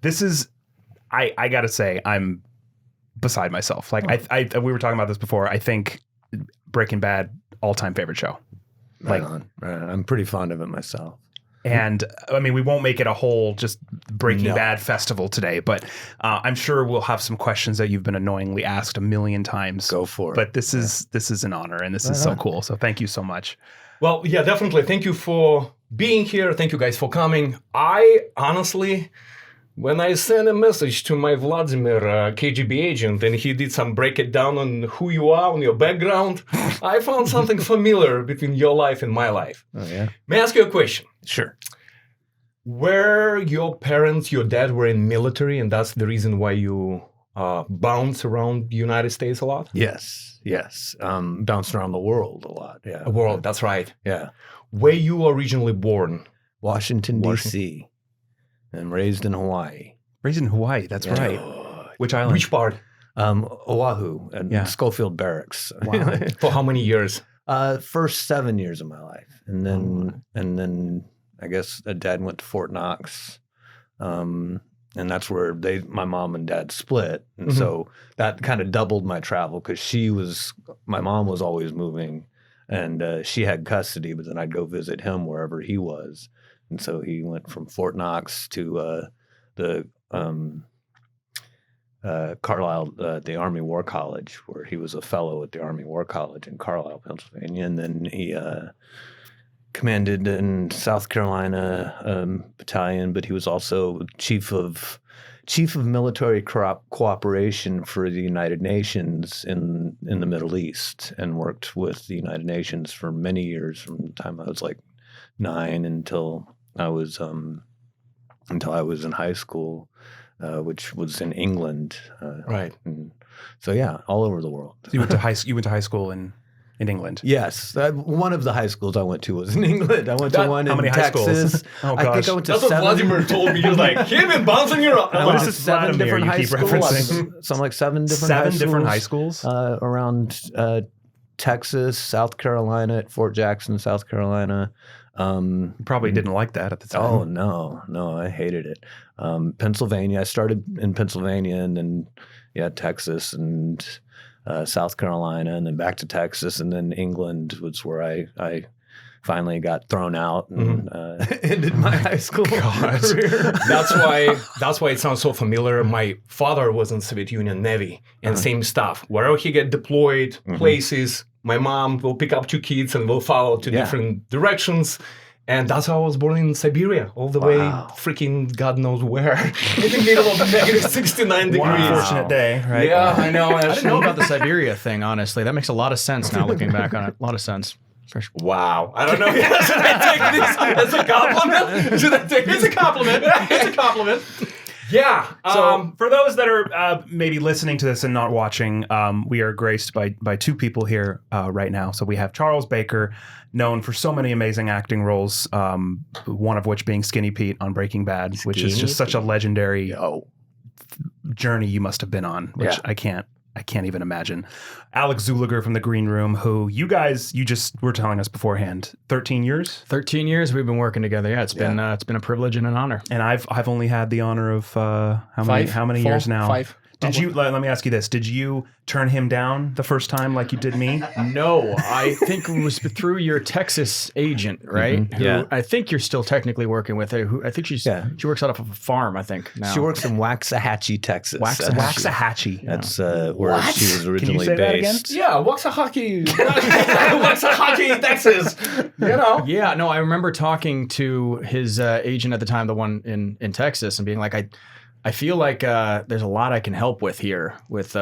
this is, I gotta say, I'm beside myself. Like we were talking about this before. I think Breaking Bad, all-time favorite show. Right on. I'm pretty fond of it myself. And I mean, we won't make it a whole just Breaking Bad festival today, but I'm sure we'll have some questions that you've been annoyingly asked a million times. Go for it. But this is an honor, and this is so cool. So thank you so much. Well, yeah, definitely. Thank you for being here. Thank you guys for coming. I honestly, when I sent a message to my Vladimir KGB agent and he did some break it down on who you are, on your background, I found something familiar between your life and my life. Oh, yeah? May I ask you a question? Sure. Were your parents, your dad were in military and that's the reason why you bounce around the United States a lot? Yes. Bounced around the world a lot. Yeah. The world, that's right. Yeah. Where you originally born? Washington, D.C. and raised in Hawaii. Raised in Hawaii, that's right. Which island? Which part? Oahu and Schofield Barracks. Wow. For how many years? First 7 years of my life. And then I guess dad went to Fort Knox. And that's where my mom and dad split. And so that kind of doubled my travel because my mom was always moving and she had custody, but then I'd go visit him wherever he was. And so he went from Fort Knox to the Carlisle, the Army War College, where he was a fellow at the Army War College in Carlisle, Pennsylvania. And then he commanded in South Carolina battalion, but he was also chief of military cooperation for the United Nations in the Middle East, and worked with the United Nations for many years, from the time I was like 9 until I was in high school, which was in England. Right. And so yeah, all over the world. So you went to high school in England. Yes, one of the high schools I went to was in England. I went to one in Schools? Texas. Oh I think gosh. I went to That's what 7. Vladimir told me. He was like, he's been bouncing around. I What went is to this 7 Vladimir different you high keep schools. referencing? Some like 7 different Seven high different schools, high schools? around Texas, South Carolina, at Fort Jackson, South Carolina. You probably didn't like that at the time. Oh no, I hated it. Pennsylvania. I started in Pennsylvania, and then Texas and South Carolina, and then back to Texas, and then England was where I finally got thrown out and ended my high school career. That's why it sounds so familiar. My father was in Soviet Union Navy, and same stuff. Wherever he get deployed, places, my mom will pick up 2 kids and we'll follow to different directions. And that's how I was born in Siberia, all the way freaking God knows where, in the middle of negative 69 degrees. Unfortunate day, right? Yeah, I know. I didn't know about the Siberia thing, honestly. That makes a lot of sense now, looking back on it. A lot of sense. Wow. I don't know. Should I take this as a compliment? Should I take this? It's a compliment. It's a compliment. Yeah. So for those that are maybe listening to this and not watching, we are graced by 2 people here right now. So we have Charles Baker, known for so many amazing acting roles, one of which being Skinny Pete on Breaking Bad, which is just such a legendary journey you must have been on, which I can't even imagine. Alex Zuliger from The Green Room, who you just were telling us beforehand, 13 years? 13 years we've been working together. Yeah, it's been a privilege and an honor. And I've only had the honor of how many years now? 5. Did you, let me ask you this, did you turn him down the first time like you did me? No, I think it was through your Texas agent, right? Who I think you're still technically working with her. Who I think she works out of a farm, I think, now. She works in Waxahachie, Texas. Waxahachie. That's where she was originally Can you say based. that again? Yeah, Waxahachie. Waxahachie, Texas. You know? Yeah, no, I remember talking to his agent at the time, the one in Texas, and being like, I feel like there's a lot I can help with here with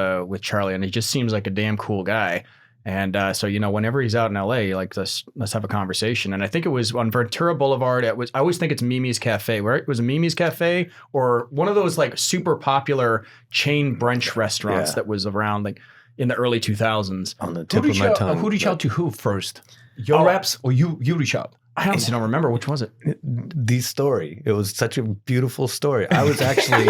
Charlie, and he just seems like a damn cool guy. And so whenever he's out in LA, like let's have a conversation. And I think it was on Ventura Boulevard. I always think it's Mimi's Cafe, right? Was it Mimi's Cafe or one of those like super popular chain brunch restaurants that was around like in the early 2000s? On the tip of my tongue. Who reached out to who first? Your reps or you reach out? I honestly don't remember. Which was it? The story. It was such a beautiful story. I was actually,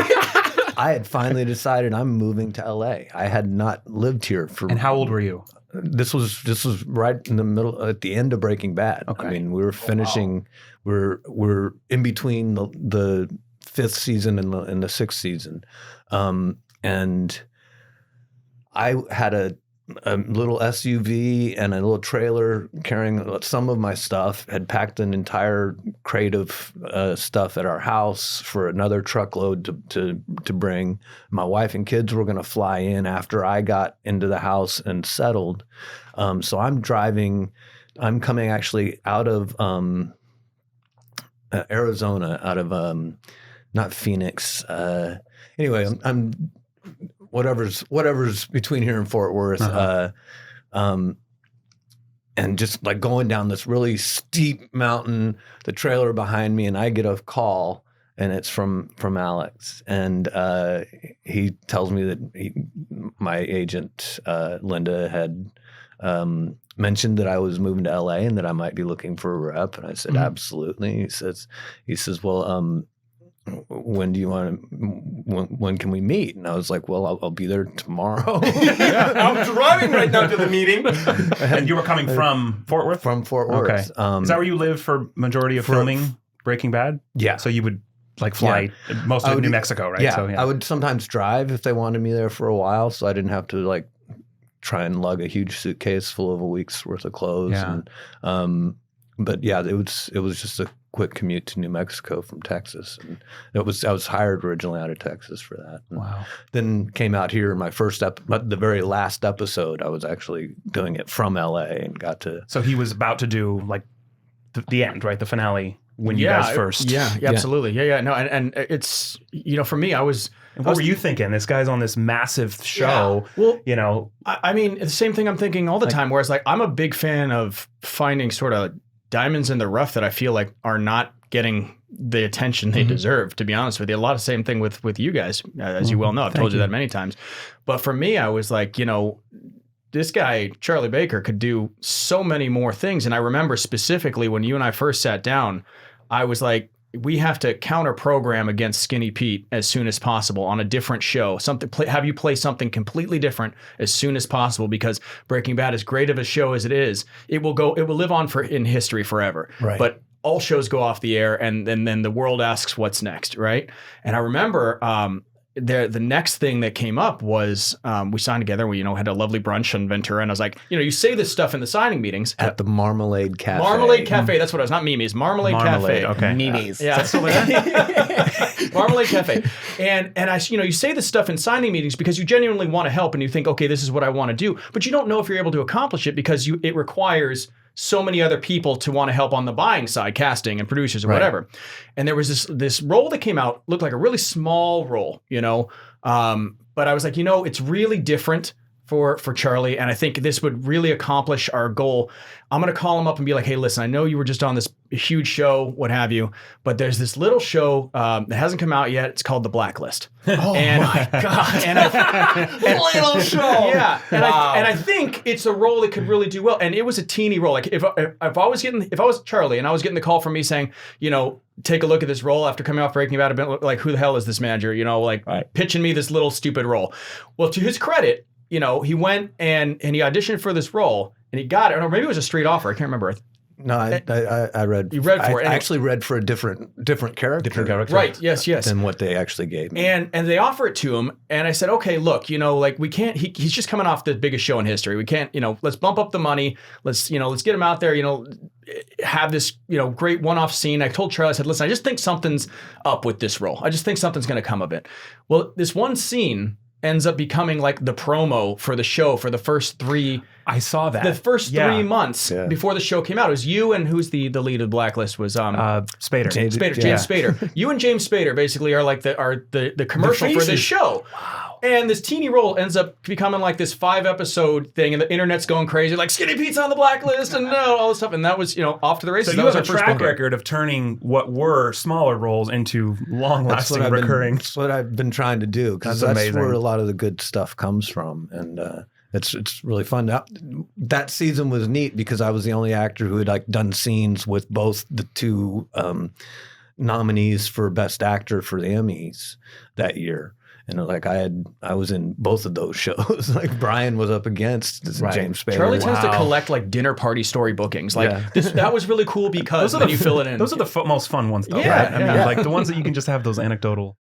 I had finally decided I'm moving to LA. I had not lived here for. And how old were you? This was right in the middle, at the end of Breaking Bad. Okay. I mean, we were finishing. We're in between the fifth season and the sixth season. And I had a little SUV and a little trailer carrying some of my stuff, had packed an entire crate of stuff at our house for another truckload to bring. My wife and kids were going to fly in after I got into the house and settled. So I'm coming actually out of Arizona, out of not Phoenix. Anyway, I'm whatever's between here and Fort Worth, and just like going down this really steep mountain, the trailer behind me, and I get a call, and it's from Alex, and he tells me that my agent Linda had mentioned that I was moving to LA and that I might be looking for a rep, and I said absolutely. He says, well, when do you want to? When can we meet? And I was like, well, I'll be there tomorrow. I'm driving right now to the meeting. And you were coming from Fort Worth? From Fort Worth. Okay. Is that where you lived for majority of filming Breaking Bad? Yeah. So you would like fly mostly to New Mexico, right? Yeah. So, I would sometimes drive if they wanted me there for a while, so I didn't have to like try and lug a huge suitcase full of a week's worth of clothes. Yeah. And, but yeah, it was just a quick commute to New Mexico from Texas, and I was hired originally out of Texas for that. And wow. Then came out here. My first the very last episode, I was actually doing it from LA and got to. So he was about to do like the end, right? The finale when you guys first. Yeah, absolutely. Yeah. No, and it's for me, I was. What were you thinking? This guy's on this massive show. Yeah. Well, I mean, the same thing I'm thinking all the time. Whereas, like, I'm a big fan of finding sort of diamonds in the rough that I feel like are not getting the attention they deserve, to be honest with you. A lot of same thing with you guys, as you well know. I've told you that many times. But for me, I was like, this guy, Charlie Baker, could do so many more things. And I remember specifically when you and I first sat down, I was like, we have to counter program against Skinny Pete as soon as possible on a different show. Have you play something completely different as soon as possible, because Breaking Bad, as great of a show as it is, it will live on in history forever. Right. But all shows go off the air, and then the world asks what's next, right? And I remember the next thing that came up was we signed together. We had a lovely brunch in Ventura, and I was like, you say this stuff in the signing meetings at the Marmalade Cafe. Marmalade Cafe. That's what it was. Not Mimi's. Marmalade Cafe. Okay. Mimi's. Yeah. That's still there. Marmalade Cafe. And I, you say this stuff in signing meetings because you genuinely want to help, and you think, okay, this is what I want to do, but you don't know if you're able to accomplish it because it requires so many other people to want to help on the buying side, casting and producers or whatever. And there was this role that came out, looked like a really small role, but I was like, it's really different for Charlie, and I think this would really accomplish our goal. I'm going to call him up and be like, hey, listen, I know you were just on this huge show, what have you, but there's this little show that hasn't come out yet. It's called The Blacklist. Oh my God. Little show. Yeah. And I think it's a role that could really do well. And it was a teeny role. Like if I was Charlie and I was getting the call from me saying, take a look at this role after coming off Breaking Bad, I've been like, who the hell is this manager? Pitching me this little stupid role. Well, to his credit, he went and he auditioned for this role and he got it. Or maybe it was a straight offer. I can't remember. No, I read. You read for it. I actually read for a different character. Different character. Right. Yes. Than what they actually gave me. And they offer it to him, and I said, okay, look, we can't. He's just coming off the biggest show in history. We can't, let's bump up the money. Let's get him out there. Have this, great one-off scene. I told Charlie, I said, listen, I just think something's up with this role. I just think something's going to come of it. Well, this one scene ends up becoming like the promo for the show for the first three. I saw that. The first 3 months before the show came out. It was you and who's the lead of Blacklist was Spader. James Spader. You and James Spader basically are like the commercial for this show. Wow. And this teeny role ends up becoming like this 5-episode thing, and the internet's going crazy, like Skinny Pete's on the Blacklist and all this stuff. And that was, off to the races. So you have a track record of turning what were smaller roles into long-lasting, recurring. That's what I've been trying to do, because that's where a lot of the good stuff comes from. And it's really fun. That season was neat because I was the only actor who had done scenes with both the two nominees for Best Actor for the Emmys that year. And like I was in both of those shows. Like Brian was up against James Spader. Charlie tends to collect like dinner party story bookings. Like that was really cool because then you fill it in. Those are the most fun ones, though. Yeah, right? I mean, like the ones that you can just have those anecdotal.